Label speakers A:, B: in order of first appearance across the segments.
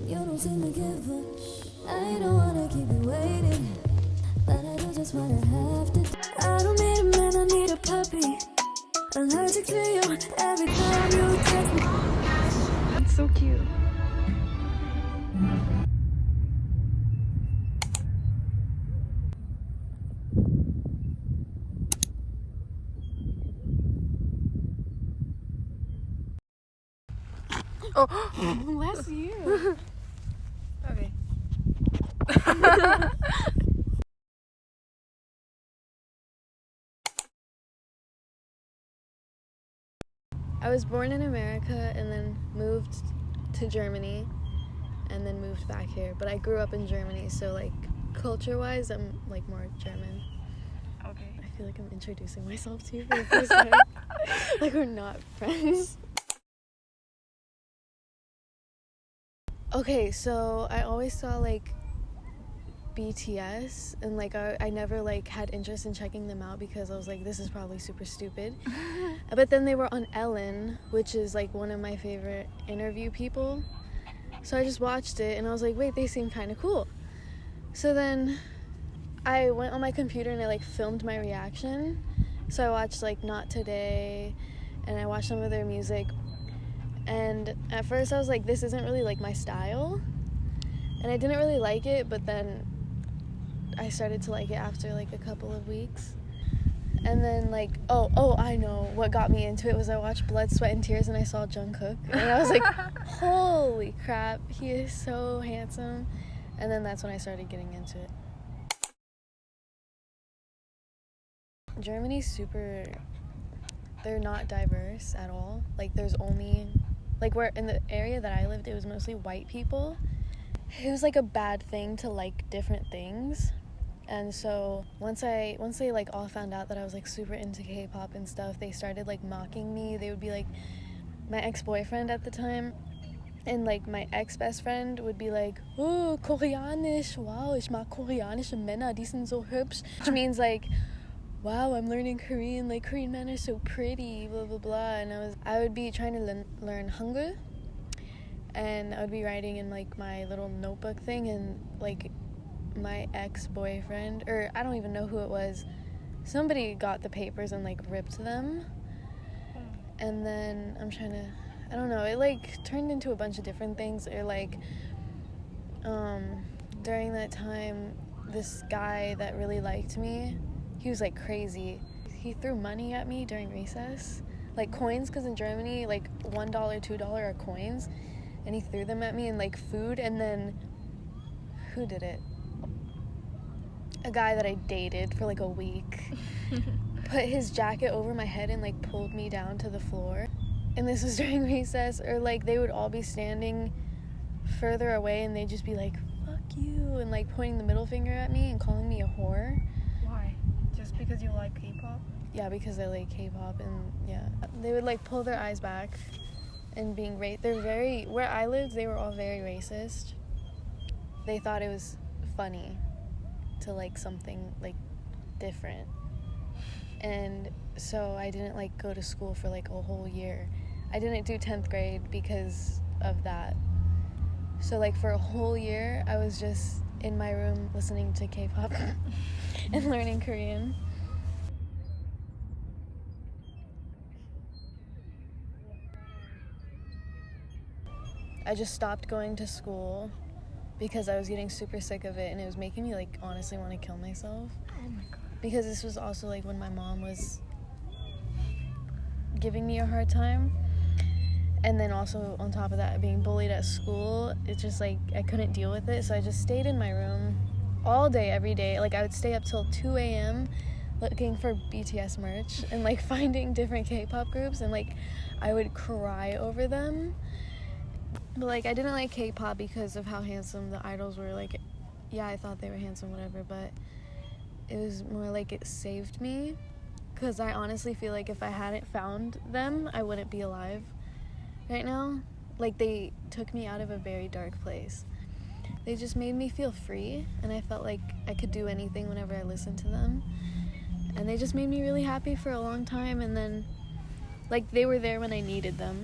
A: You don't seem to give a. I don't wanna keep you waiting, but I do just what I have to do. I don't need a man, I need a puppy. Allergic to you every time you text me.
B: It's so cute. Oh, bless you. Okay. I was born in America and then moved to Germany and then moved back here. But I grew up in Germany, so like culture-wise, I'm like more German. Okay. I feel like I'm introducing myself to you for the first time. Like we're not friends. Okay, so I always saw like BTS and like I never like had interest in checking them out because I was like, this is probably super stupid. But then they were on Ellen, which is like one of my favorite interview people. So I just watched it and I was like, wait, they seem kind of cool. So then I went on my computer and I like filmed my reaction. So I watched like Not Today and I watched some of their music. And at first I was like, this isn't really like my style. And I didn't really like it, but then I started to like it after like a couple of weeks. And then like, oh, I know what got me into it was I watched Blood, Sweat, and Tears and I saw Jungkook. And I was like, holy crap, he is so handsome. And then that's when I started getting into it. Germany's they're not diverse at all. Like there's only, like where in the area that I lived, it was mostly white people. It was like a bad thing to like different things. And so once they like all found out that I was like super into K-pop and stuff, they started like mocking me. They would be like, my ex-boyfriend at the time and like my ex-best friend would be like, oh, Koreanisch, wow, ich mag koreanische Männer, die sind so hübsch. Which means like, wow, I'm learning Korean, like Korean men are so pretty, blah blah blah. And I would be trying to learn Hangul, and I would be writing in like my little notebook thing, and like my ex-boyfriend, or I don't even know who it was, somebody got the papers and like ripped them. And then I don't know, it like turned into a bunch of different things. Or like during that time, this guy that really liked me, he was like crazy. He threw money at me during recess, like coins, because in Germany like $1, $2 are coins, and he threw them at me, and like food. And then who did it? A guy that I dated for like a week put his jacket over my head and like pulled me down to the floor. And this was during recess. Or like they would all be standing further away and they'd just be like, fuck you, and like pointing the middle finger at me and calling me a whore. Why? Just because you like K-pop?
A: Yeah, because I like K-pop. And yeah, they would like pull their eyes back and being where I lived, they were all very racist. They thought it was funny to like something like different. And so I didn't like go to school for like a whole year. I didn't do 10th grade because of that. So like for a whole year I was just in my room listening to K-pop and learning Korean. I just stopped going to school because I was getting super sick of it, and it was making me like honestly want to kill myself.
B: Oh my god.
A: Because this was also like when my mom was giving me a hard time, and then also on top of that being bullied at school. It's just like I couldn't deal with it, so I just stayed in my room all day, every day. Like I would stay up till 2 a.m. looking for BTS merch and like finding different K-pop groups, and like I would cry over them. But like I didn't like K-pop because of how handsome the idols were. Like, yeah, I thought they were handsome, whatever, but it was more like it saved me, because I honestly feel like if I hadn't found them, I wouldn't be alive right now. Like they took me out of a very dark place. They just made me feel free, and I felt like I could do anything whenever I listened to them. And they just made me really happy for a long time, and then like they were there when I needed them.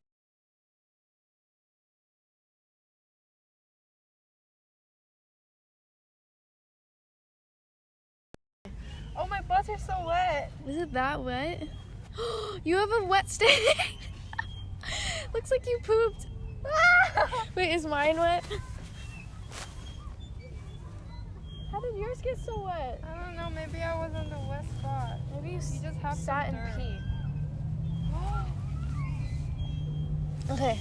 C: Oh, my butts are so wet.
A: Is it that wet? You have a wet stain. Looks like you pooped. Wait, is mine wet? How did yours get so wet?
C: I don't know. Maybe I was on the wet spot.
A: Maybe you
C: just have
A: sat
C: some
A: and
C: dirt.
A: peed. Okay.